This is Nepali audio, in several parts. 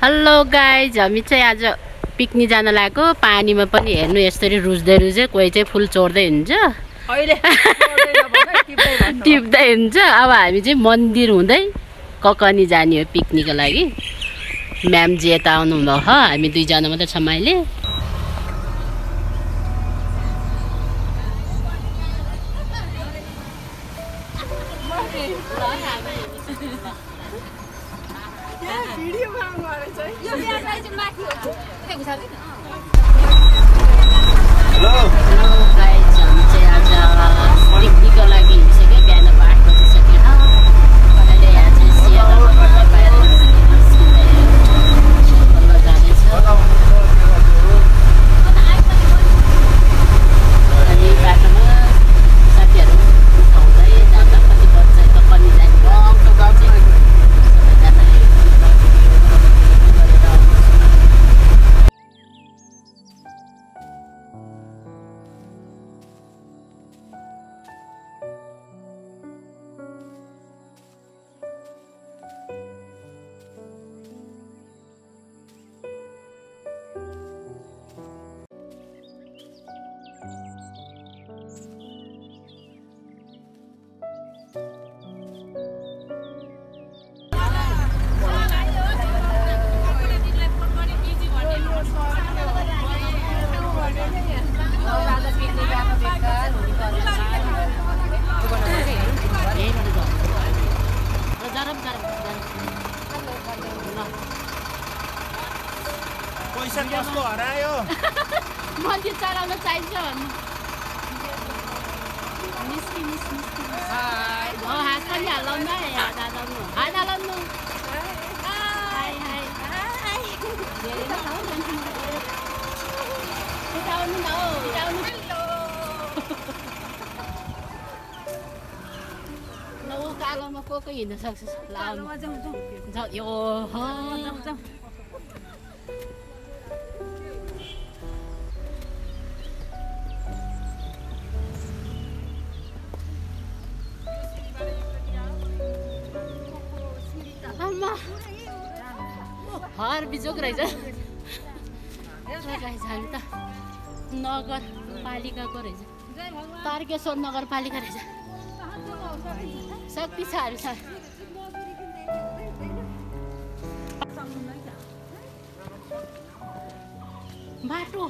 हेलो गाइज, हामी चाहिँ आज पिकनिक जान लागेको। पानीमा पनि हेर्नु यसरी रुच्दै रुच्दै कोही चाहिँ फुल चोर्दै हुन्छ, अहिले टिप्दै हुन्छ। अब हामी चाहिँ मन्दिर हुँदै ककनी जाने हो पिकनिकको लागि। म्यामजी यता आउनुभयो, हामी दुईजना मात्रै छौँ अहिले। पिकनिकको लागि हिँडिसक्यो, बिहान 8 बजिसक्यो। अहिले यहाँ चाहिँ जाँदैछ। अनि बाटोमा साथीहरू उठाउँदै जाँदा कति बज्छ ककनी जाने पैसा कसको हरायो? मन्दिर चढाउन चाहिन्छ भन्नु। हात पनि हालाउनु, हात हालाउनु, हात हालाउनु। छिटाउनु न हौ, छिटाउनु। ल ऊ कालोमा को हिँड्न सक्छ? यो हर बिजोक रहेछ। हामी त नगरपालिकाको रहेछ, तारकेश्वर नगरपालिका रहेछ। शक्तिशाली छ। बाटो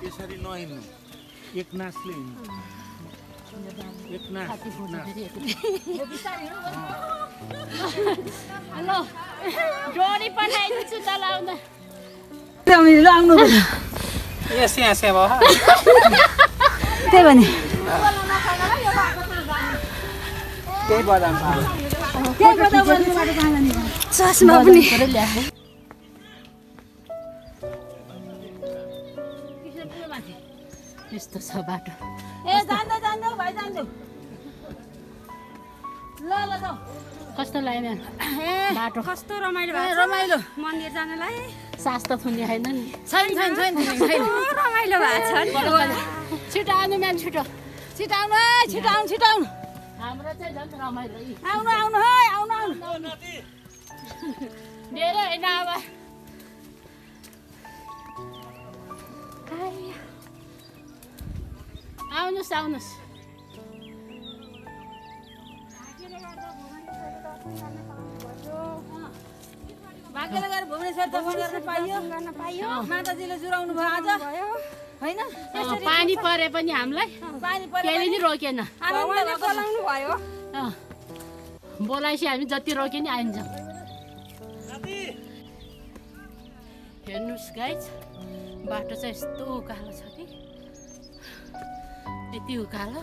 यसरी नहिँड्नु, एक नासले हिँड्नु। हेलो, डोरी पठाइदिन्छु त लाउँदा। आउनु त्यही भने चस्मा पनि यस्तो छ बाटो। कस्तो लाग्यो बाटो? कस्तो रमाइलो मन्दिर जानलाई। सास त थुन्ने छैन नि। छैन रमाइलो भएको छ। छिटो आउनु म्याम, छिटो छिटाउनु हाम्रो चाहिँ झन् रमाइलो। आउनु मेरो होइन अब। आउनुहोस्। भाग्यले गएर भुवनेश्वर दर्शन गर्न पाइयो। माताजीले जुराउनु भयो आज, होइन? पानी परे पनि हामीलाई केही नि रोकेन। बोलाउनु भयो। बोलाएपछि हामी जति रोके नि आइन्छ। हेर्नुहोस् गाइज, बाटो चाहिँ यस्तो उकालो छ कि यति उकालो,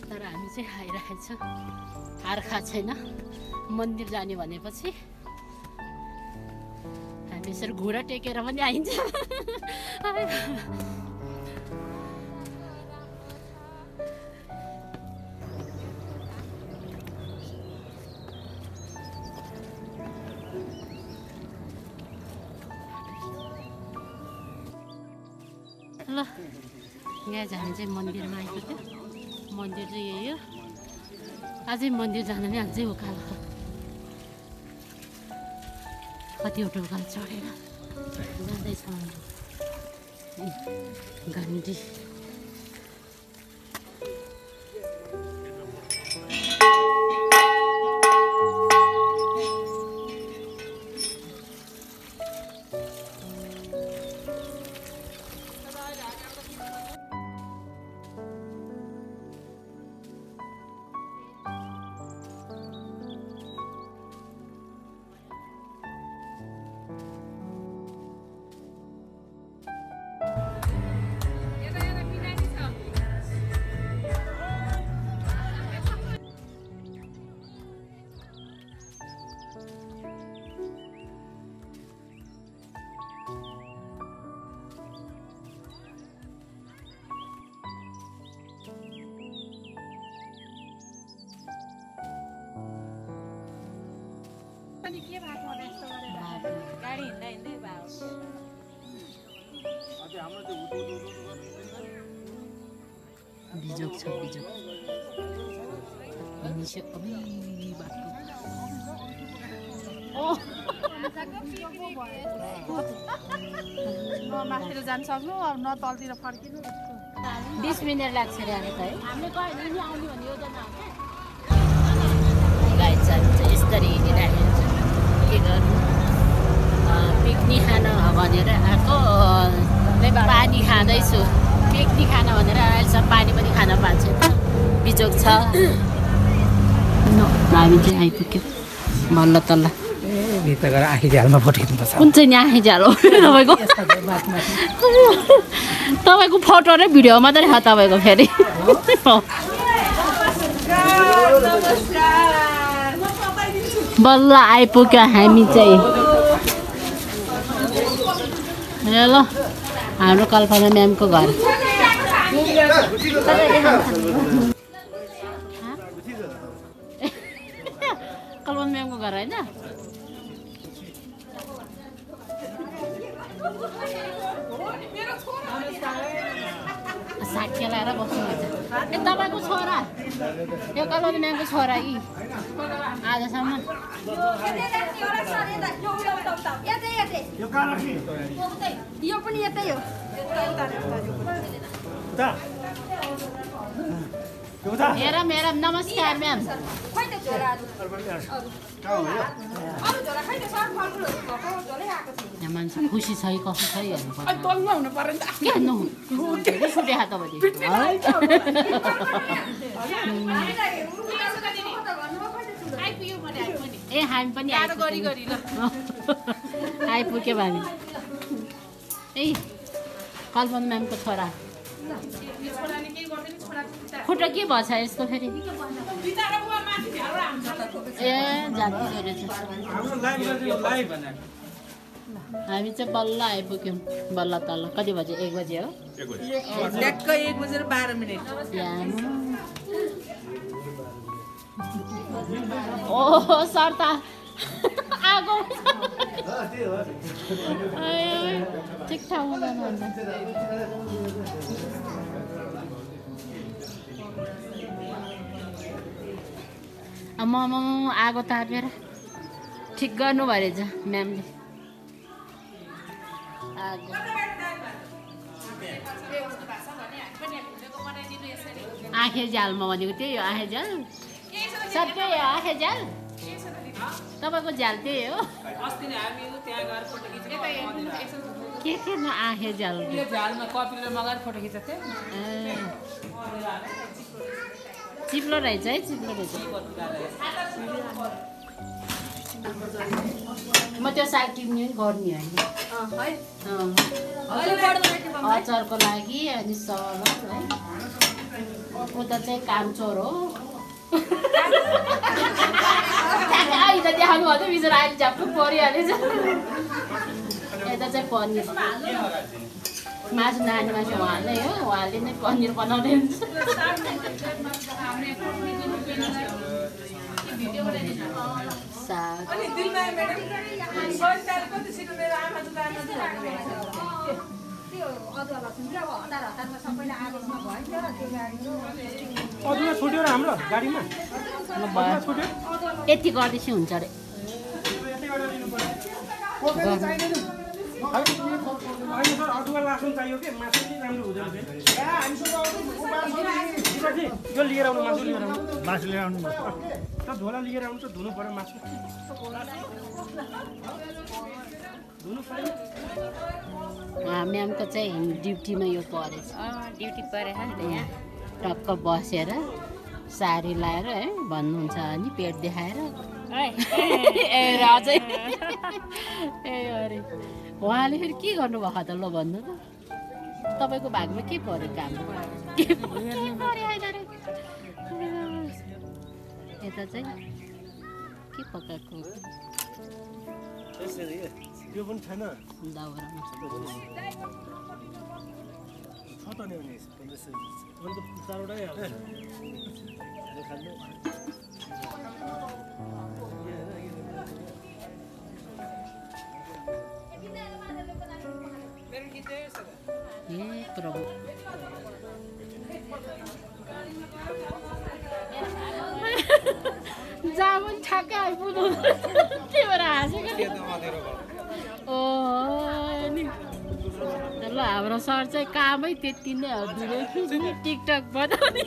तर हामी चाहिँ आइरहेको छ। हार खाएको छैन। मन्दिर जाने भनेपछि हामी यसरी घुँडा टेकेर पनि आइन्छ। ल यहाँ जाने चाहिँ मन्दिरमा आइपुग्यो मन्दिर चाहिँ यही हो अझै मन्दिर जान नि अझै उकालो कतिवटा उकालो चढेर जाँदैछ गान्धी गाडी हिँड्दा हिँड्दै भयो बिजोक छ बिजोक बाटो माथिर जान सक्नु अब न तलतिर फर्किनु 20 मिनट लाग्छ रे आउने त है हामीले कहिले नि आउने भन्ने योजना गाइड चाहिँ यसरी हिँडिरहेको छ के गर्नु पिकनिक खान भनेर आएको पानी खाँदैछु पिकनिक खान भनेर अहिलेसम्म पानी पनि खान पाएको छैन बिजोक छ हामी चाहिँ आइपुग्यो बल्ल तल्ल भित्र गएर आँखी झ्यालमा फोटो कुन चाहिँ नि आँखी झ्याल हो तपाईँको फोटो र भिडियो मात्रै छ तपाईँको फेरि बल्ल आइपुग्यो हामी चाहिँ ल हाम्रो कल्पना म्यामको घर कल्पना म्यामको घर होइन साग खेलाएर बस्नुहुन्छ ए तपाईँको छोरा यो कल्पना म्यामको छोरा यी आजसम्म यो पनि यतै हो हेरौँ हेरौँ नमस्कार म्याम यहाँ मान्छे खुसी छ कि कसो छ हेर्नु पर्छ के हेर्नु सुटे हात ए हामी पनि आइपुग्यो हामी ए कल्पना म्यामको छोरा खुट्टा के भएछ यसको फेरि ए जाति रहेछ हामी चाहिँ बल्ल आइपुग्यौँ बल्ल तल्ल कति बजे 1 बजे हो 1 बजेर 12 मिनट ओहो सर त आगो ठिक ठाक हुँदैन म आगो तापेर ठिक गर्नु भयो रहेछ म्यामले आँखे झ्यालमा भनेको त्यही हो आँखे झ्याल सर त्यही हो आँखे झ्याल तपाईँको झ्याल त्यही हो के न आँखे झ्याल चिप्लो रहेछ है चिप्लो रहेछ म त्यो साग टिप्ने पनि गर्ने होइन अचारको लागि अनि सलाद है उता चाहिँ कामचोर हो अहिले देखाउनु भयो बिचरा अहिले झ्याप्पु परिहालेछ यता चाहिँ पनिर मासु नानी मासु उहाँले हो उहाँले नै पनिर बनाउँदै हुन्छ साग यो अदुवा लसुन चाहिँ अब हतारमा सबैले आदेशमा भयो त्यो गाडीको अदुवा छुट्यो र हाम्रो गाडीमा छुट्यो यति गर्दैछु हुन्छ अरे अहिले सर अदुवा लसुन चाहियो के मासु चाहिँ राम्रो हुँदैन यो लिएर आउनु मासु लिएर आउनु त झोला लिएर आउनु त धुनु पर्यो मासु म्यामको चाहिँ ड्युटीमा यो परेछ ड्युटी परेछ नि त यहाँ टक्क बसेर साडी लाएर है भन्नुहुन्छ नि पेट देखाएर ए राजै ए अरे उहाँले फेरि के गर्नुभएको त ल भन्नु त तपाईँको भागमा के पर्यो काम के पर्यो यता चाहिँ के पकाएको यो पनि छैन दाउरामा छ त नि अन्त चारवटै ए प्रभु जामुन ठ्याक्कै आइपुग्नु के भएर हाँसेको नि ल हाम्रो सर चाहिँ कामै त्यति नै हो दुई टिकटक बनाउने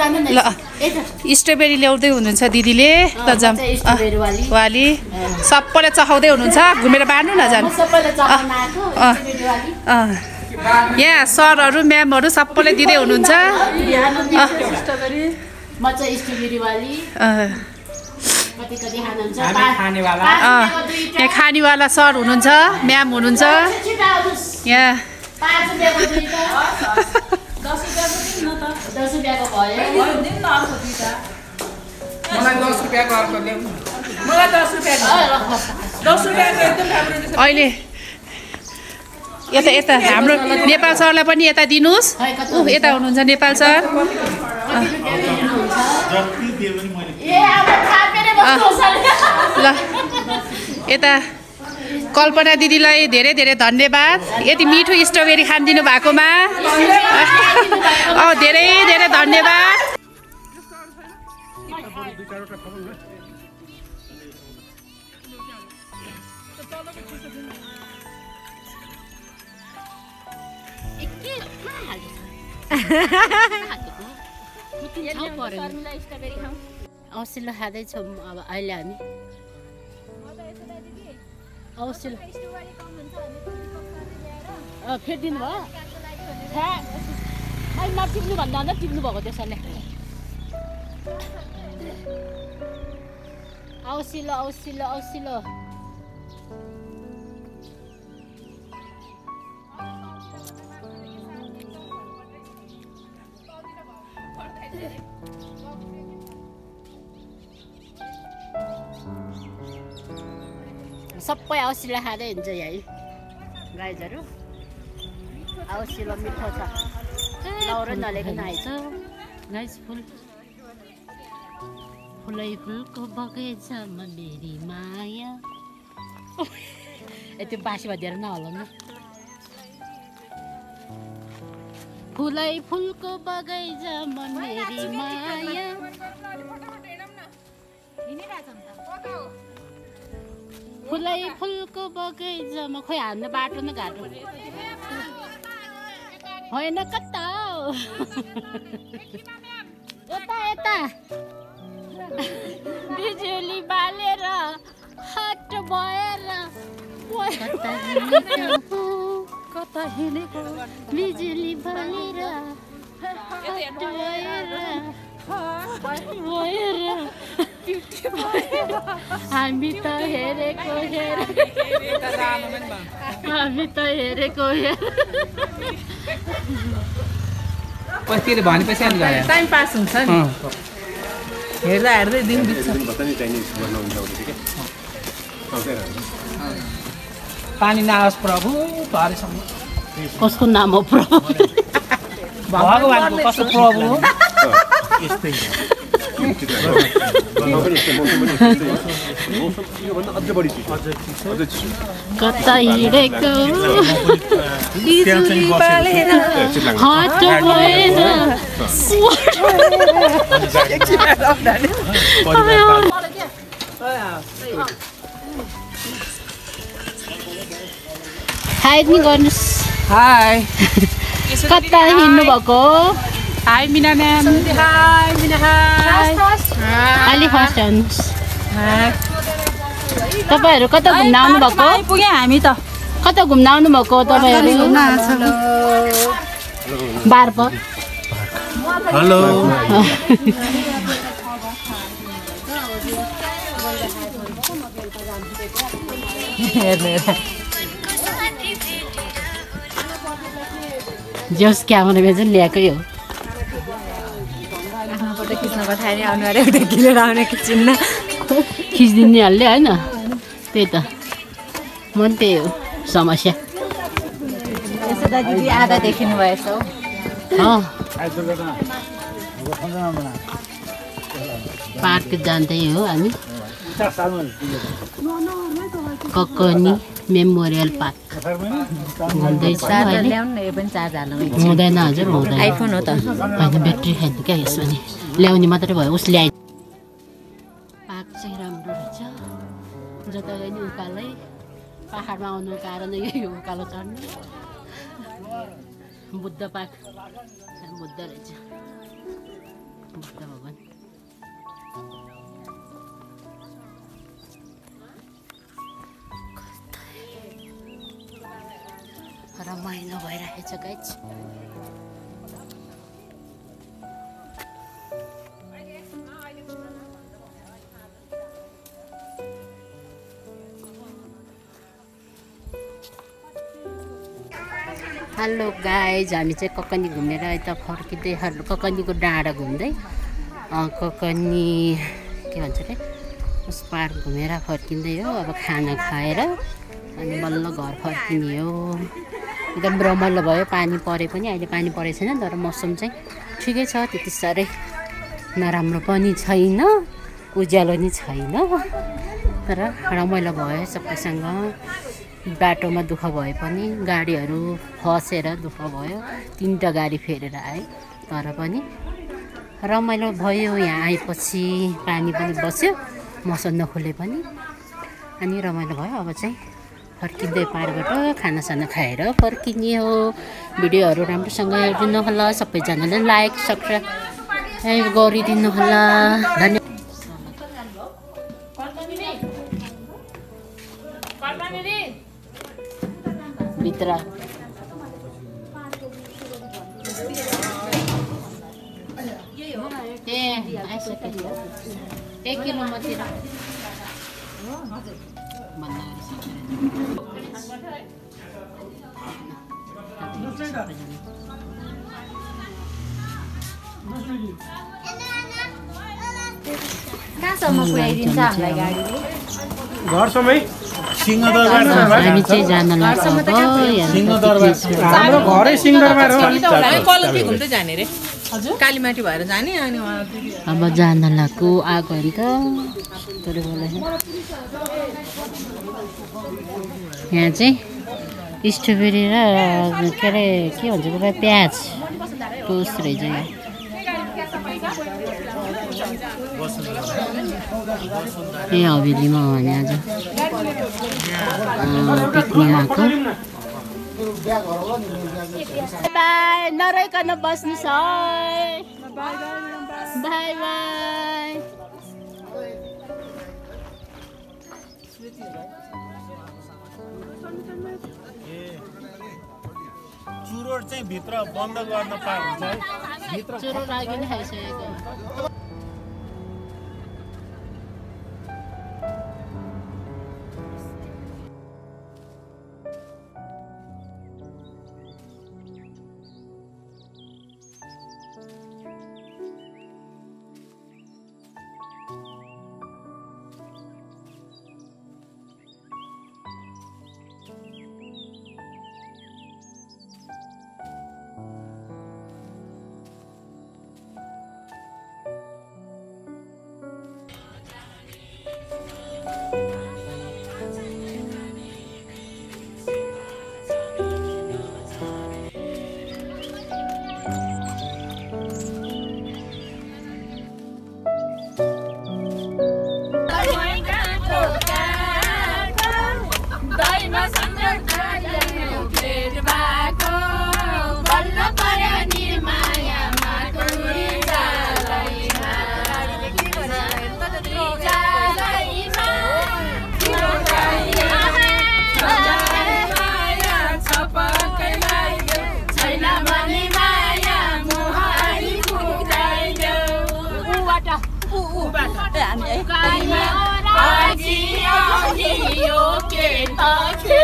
ल स्ट्रबेरी ल्याउँदै हुनुहुन्छ दिदीले ल जाम वाली सबैले चखाउँदै हुनुहुन्छ घुमेर बाँड्नु न जानु यहाँ सरहरू म्यामहरू सबैले दिँदै हुनुहुन्छ यहाँ खानेवाला सर हुनुहुन्छ म्याम हुनुहुन्छ यहाँ 10 रुपियाँको भयो मलाई 10 रुपियाँको अर्को ल्याऊ मलाई 10 रुपियाँको एकदम राम्रो अहिले यता यता हाम्रो नेपाल सरलाई पनि यता दिनुस् यता हुनुहुन्छ नेपाल सर ल यता कल्पना दिदीलाई धेरै धेरै धन्यवाद यति मिठो स्ट्रबेरी खानिदिनु भएकोमा धेरै धेरै धन्यवाद औसिलो खाँदैछौँ अब अहिले हामी औसिलो फेरि दिनु भयो नटिप्नु भन्दा भन्दा टिप्नु भएको त्यसैले औसिलो औसिलो औसिलो सबै औसिलो खाँदै हुन्छ यही गाइजहरू औसिलो मिठो छ लौरो नलेको आएछ गाइज फुल फुलै फुलको बगैँचामा मेरी माया त्यो बासीमा दिएर नहलाउनु फुलै फुलको बगैँचामा मेरी माया फुलै फुलको बगैँचामा खोइ हान्न बाटो न घाटो होइन कता यता यता बिजुली बालेर हाट भएर कता हिँडेको बिजुली बालेर हाट भएर हामी त हेरेको हामी त हेरेको पछि भनेपछि टाइम पास हुन्छ नि हेर्दा हेर्दै दिन बित्छ पानी नआओस् प्रभु भरेसम्म कसको नाम हो प्रभु भगवानको कस्तो प्रभु हो यस्तै कता हिँडेको बिजुली बालेर हात भएन हाई नि गर्नुहोस् हाई कता हिँड्नु भएको हाई मिना म्याम हाई मिना हाई अलि फर्स्ट आउनुहोस् तपाईँहरू कता घुम्न आउनु भएको आइपुग्यौँ हामी त कता घुम्न आउनु भएको तपाईँहरू बारप हेलो जोस् क्यामेरा म्यान चाहिँ ल्याएकै हो आफ्नो फोटो खिच्न पठाएर आउनु अरे एउटा किनेर आउने खिचिन्न खिचिदिने हाल्यो होइन त्यही त म पनि त्यही हो समस्या यसो त दिदी आधा देखिनु भएछ हौ पार्क जाँदै हो हामी ककनी मेमोरियल पार्क घुम्दैछ अहिले ल्याउनु न यो पनि चार्ज हाल्नु हुँदैन हजुर हुँदैन आइफोन हो त होइन ब्याट्री खान्छ क्या यसमा नि ल्याउने मात्रै भयो उसले ल्याइ पार्क चाहिँ राम्रो रहेछ जता गए नि उकालै पाहाडमा आउनु कारण यही हो उकालो चढ्नु बुद्ध पार्क बुद्ध रहेछ बुद्ध भगवान् रमाइलो भइरहेछ गाइज हेलो गाइज हामी चाहिँ ककनी घुमेर यता फर्किँदै ककनीको डाँडा घुम्दै ककनी के भन्छ अरे उस पार्क घुमेर फर्किँदै हो अब खाना खाएर अनि बल्ल घर फर्किने हो एकदम रमाइलो भयो पानी परे पनि अहिले पानी परेको छैन तर मौसम चाहिँ ठिकै छ त्यति साह्रै नराम्रो पनि छैन उज्यालो नि छैन तर रमाइलो भयो सबैसँग बाटोमा दुःख भए पनि गाडीहरू फसेर दुःख भयो 3टा गाडी फेरेर आए तर पनि रमाइलो भयो यहाँ आएपछि पानी पनि बस्यो मौसम नखोले पनि अनि रमाइलो भयो अब चाहिँ फर्किँदै पारबाट खानासाना खाएर फर्किने हो भिडियोहरू राम्रोसँग हेरिदिनु होला सबैजनाले लाइक सब्सक्राइब गरिदिनु होला धन्यवाद भित्र ए आइसक्यो 1 किलो मतिर कहाँसम्म पुऱ्याइदिन्छ हामीलाई गाडीले घरसम्मै हामी चाहिँ जान लाग्छ हाम्रो घरै सिंहदरबार हो हामी कलकी घुम्दै जाने रे हजुर कालीमाटी भएर जाने अनि अब जान लाग्यो आएको नि त यहाँ चाहिँ स्ट्रबेरी र के अरे के भन्छ तपाईँ प्याज टोस्ट रहेछ ए हवेलीमा हो भने आज पिकनिक आएको बाई नरहिकन बस्नुहोस् है बाई बाई चुरोट चाहिँ भित्र बन्द गर्न पाइन्छ है भित्र चुरोट लागि नै खाइसकेको पाखे